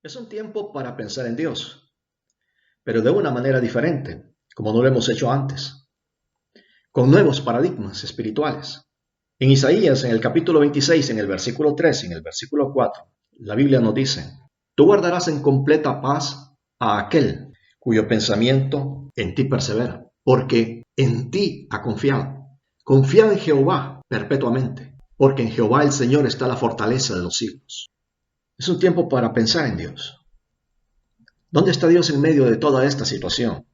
Es un tiempo para pensar en Dios, pero de una manera diferente, como no lo hemos hecho antes, con nuevos paradigmas espirituales. En Isaías, en el capítulo 26, en el versículo 3 y en el versículo 4, la Biblia nos dice: Tú guardarás en completa paz a aquel cuyo pensamiento en ti persevera, porque en ti ha confiado. Confía en Jehová perpetuamente, porque en Jehová el Señor está la fortaleza de los siglos. Es un tiempo para pensar en Dios. ¿Dónde está Dios en medio de toda esta situación?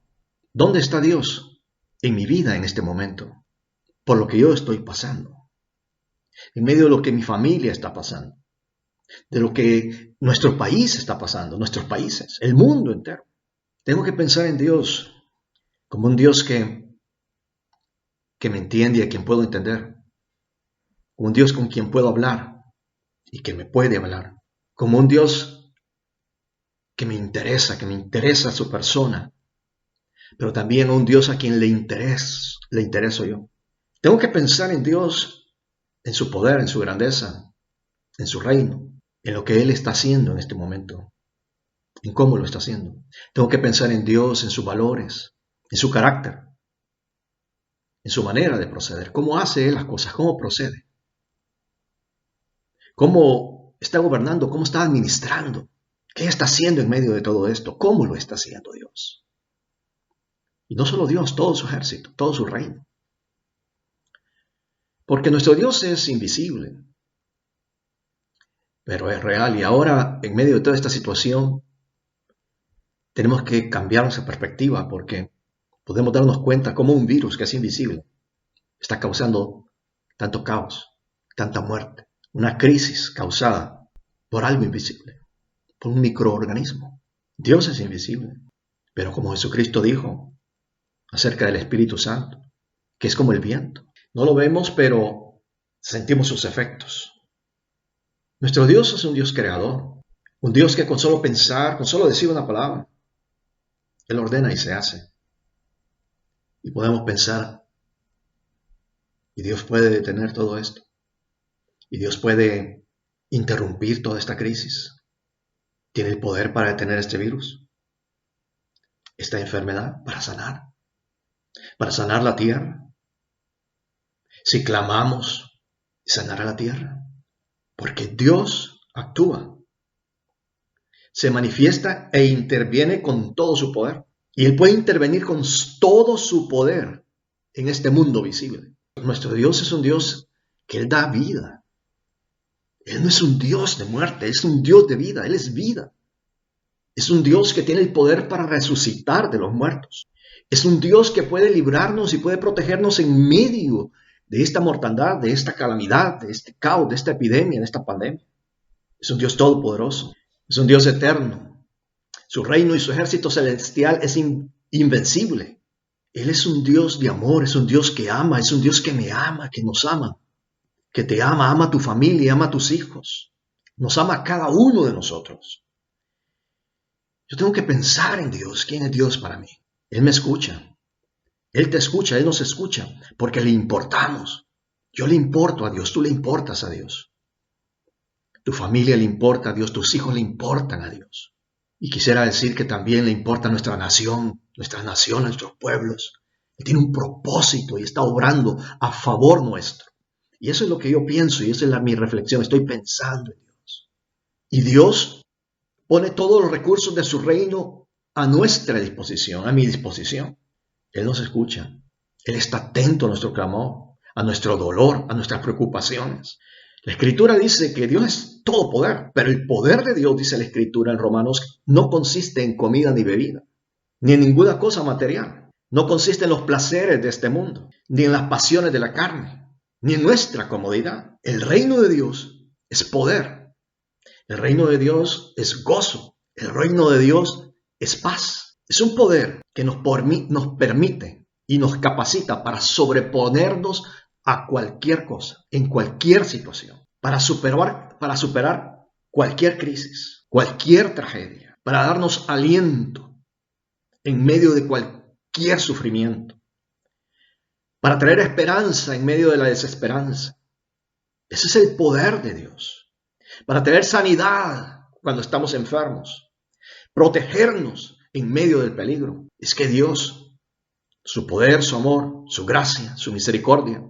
¿Dónde está Dios en mi vida en este momento? Por lo que yo estoy pasando, en medio de lo que mi familia está pasando, de lo que nuestro país está pasando, nuestros países, el mundo entero. Tengo que pensar en Dios como un Dios que me entiende y a quien puedo entender, como un Dios con quien puedo hablar y que me puede hablar, como un Dios que me interesa su persona, pero también a un Dios a quien le intereso yo. Tengo que pensar en Dios, en su poder, en su grandeza, en su reino, en lo que Él está haciendo en este momento, en cómo lo está haciendo. Tengo que pensar en Dios, en sus valores, en su carácter, en su manera de proceder, cómo hace Él las cosas, cómo procede, cómo está gobernando, cómo está administrando, qué está haciendo en medio de todo esto, cómo lo está haciendo Dios. Y no solo Dios, todo su ejército, todo su reino. Porque nuestro Dios es invisible, pero es real. Y ahora, en medio de toda esta situación, tenemos que cambiar nuestra perspectiva porque podemos darnos cuenta cómo un virus que es invisible está causando tanto caos, tanta muerte, una crisis causada por algo invisible, por un microorganismo. Dios es invisible, pero como Jesucristo dijo acerca del Espíritu Santo, que es como el viento. No lo vemos, pero sentimos sus efectos. Nuestro Dios es un Dios creador, un Dios que con solo pensar, con solo decir una palabra, Él ordena y se hace. Y podemos pensar, y Dios puede detener todo esto. Y Dios puede interrumpir toda esta crisis. Tiene el poder para detener este virus, esta enfermedad, para sanar la tierra. Si clamamos, sanará la tierra. Porque Dios actúa, se manifiesta e interviene con todo su poder. Y Él puede intervenir con todo su poder en este mundo visible. Nuestro Dios es un Dios que Él da vida. Él no es un Dios de muerte, es un Dios de vida, Él es vida. Es un Dios que tiene el poder para resucitar de los muertos. Es un Dios que puede librarnos y puede protegernos en medio de esta mortandad, de esta calamidad, de este caos, de esta epidemia, de esta pandemia. Es un Dios todopoderoso, es un Dios eterno. Su reino y su ejército celestial es invencible. Él es un Dios de amor, es un Dios que ama, es un Dios que me ama, que nos ama, que te ama, ama a tu familia, ama a tus hijos. Nos ama a cada uno de nosotros. Yo tengo que pensar en Dios. ¿Quién es Dios para mí? Él me escucha. Él te escucha, Él nos escucha, porque le importamos. Yo le importo a Dios, tú le importas a Dios. Tu familia le importa a Dios, tus hijos le importan a Dios. Y quisiera decir que también le importa a nuestra nación, nuestros pueblos. Él tiene un propósito y está obrando a favor nuestro. Y eso es lo que yo pienso y esa es mi reflexión. Estoy pensando en Dios. Y Dios pone todos los recursos de su reino a nuestra disposición, a mi disposición. Él nos escucha. Él está atento a nuestro clamor, a nuestro dolor, a nuestras preocupaciones. La Escritura dice que Dios es todo poder, pero el poder de Dios, dice la Escritura en Romanos, no consiste en comida ni bebida, ni en ninguna cosa material. No consiste en los placeres de este mundo, ni en las pasiones de la carne, ni en nuestra comodidad. El reino de Dios es poder. El reino de Dios es gozo. El reino de Dios es paz. Es un poder que nos permite y nos capacita para sobreponernos a cualquier cosa, en cualquier situación, para superar cualquier crisis, cualquier tragedia, para darnos aliento en medio de cualquier sufrimiento, para traer esperanza en medio de la desesperanza. Ese es el poder de Dios. Para traer sanidad cuando estamos enfermos, protegernos en medio del peligro. Es que Dios, su poder, su amor, su gracia, su misericordia,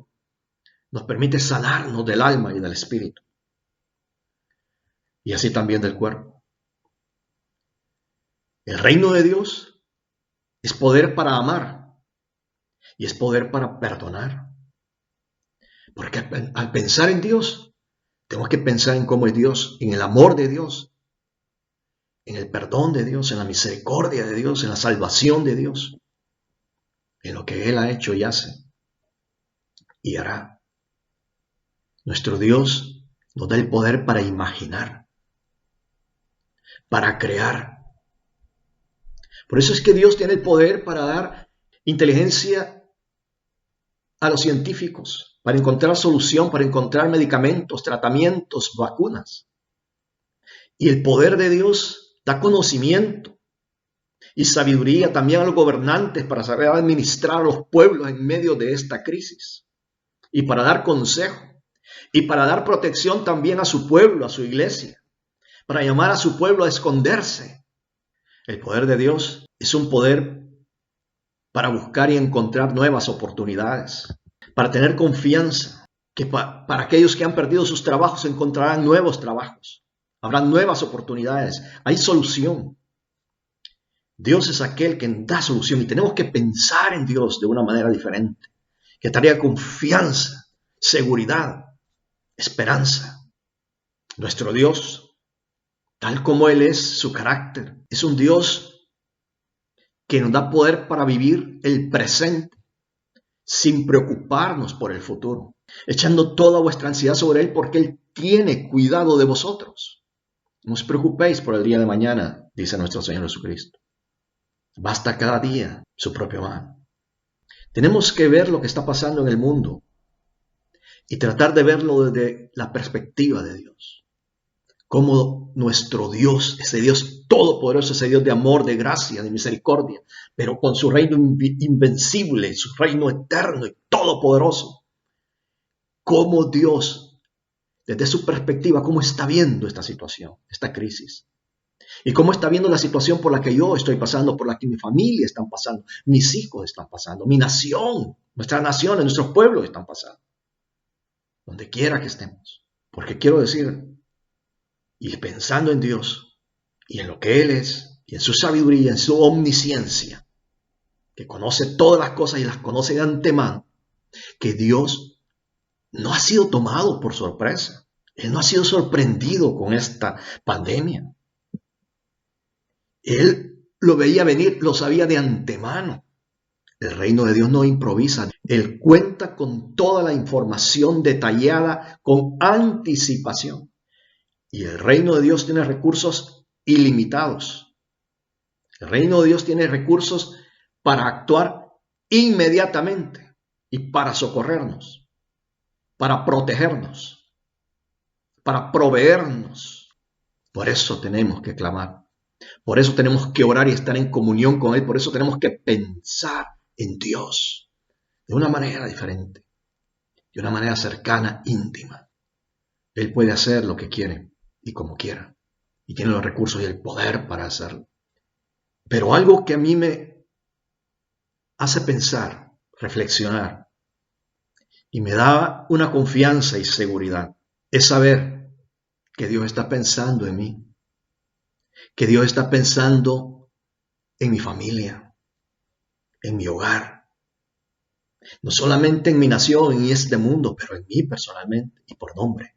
nos permite sanarnos del alma y del espíritu, y así también del cuerpo. El reino de Dios es poder para amar y es poder para perdonar. Porque al pensar en Dios, tenemos que pensar en cómo es Dios, en el amor de Dios, en el perdón de Dios, en la misericordia de Dios, en la salvación de Dios, en lo que Él ha hecho y hace y hará. Nuestro Dios nos da el poder para imaginar, para crear. Por eso es que Dios tiene el poder para dar inteligencia a los científicos, para encontrar solución, para encontrar medicamentos, tratamientos, vacunas. Y el poder de Dios da conocimiento y sabiduría también a los gobernantes para saber administrar a los pueblos en medio de esta crisis, y para dar consejo, y para dar protección también a su pueblo, a su iglesia, para llamar a su pueblo a esconderse. El poder de Dios es un poder para buscar y encontrar nuevas oportunidades, para tener confianza, que para aquellos que han perdido sus trabajos encontrarán nuevos trabajos, habrán nuevas oportunidades, hay solución. Dios es aquel que da solución y tenemos que pensar en Dios de una manera diferente, que traería confianza, seguridad, esperanza. Nuestro Dios, tal como Él es, su carácter, es un Dios que nos da poder para vivir el presente sin preocuparnos por el futuro, echando toda vuestra ansiedad sobre Él porque Él tiene cuidado de vosotros. No os preocupéis por el día de mañana, dice nuestro Señor Jesucristo. Basta cada día su propio mal. Tenemos que ver lo que está pasando en el mundo y tratar de verlo desde la perspectiva de Dios. Como nuestro Dios, ese Dios todopoderoso, ese Dios de amor, de gracia, de misericordia, pero con su reino invencible, su reino eterno y todopoderoso. Como Dios, desde su perspectiva, cómo está viendo esta situación, esta crisis. Y cómo está viendo la situación por la que yo estoy pasando, por la que mi familia está pasando, mis hijos están pasando, mi nación, nuestras naciones, nuestros pueblos están pasando. Donde quiera que estemos. Porque quiero decir, y pensando en Dios, y en lo que Él es, y en su sabiduría, en su omnisciencia, que conoce todas las cosas y las conoce de antemano, que Dios no ha sido tomado por sorpresa. Él no ha sido sorprendido con esta pandemia. Él lo veía venir, lo sabía de antemano. El reino de Dios no improvisa. Él cuenta con toda la información detallada, con anticipación. Y el reino de Dios tiene recursos ilimitados. El reino de Dios tiene recursos para actuar inmediatamente y para socorrernos, para protegernos, para proveernos. Por eso tenemos que clamar. Por eso tenemos que orar y estar en comunión con Él. Por eso tenemos que pensar en Dios de una manera diferente, de una manera cercana, íntima. Él puede hacer lo que quiere y como quiera. Y tiene los recursos y el poder para hacerlo. Pero algo que a mí me hace pensar, reflexionar, y me da una confianza y seguridad, es saber que Dios está pensando en mí, que Dios está pensando en mi familia, en mi hogar, no solamente en mi nación, en este mundo, pero en mí personalmente y por nombre.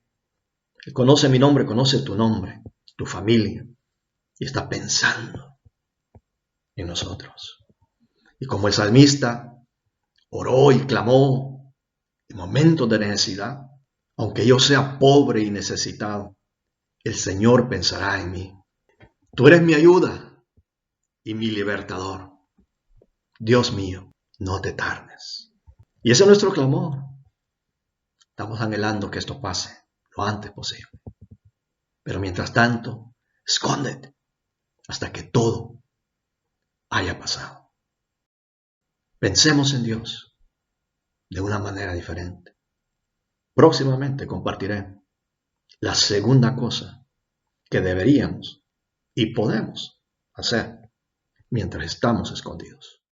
Él conoce mi nombre, conoce tu nombre, tu familia, y está pensando en nosotros. Y como el salmista oró y clamó en momentos de necesidad, aunque yo sea pobre y necesitado, el Señor pensará en mí. Tú eres mi ayuda y mi libertador. Dios mío, no te tardes. Y ese es nuestro clamor. Estamos anhelando que esto pase lo antes posible. Pero mientras tanto, escóndete hasta que todo haya pasado. Pensemos en Dios de una manera diferente. Próximamente compartiré la segunda cosa que deberíamos y podemos hacer mientras estamos escondidos.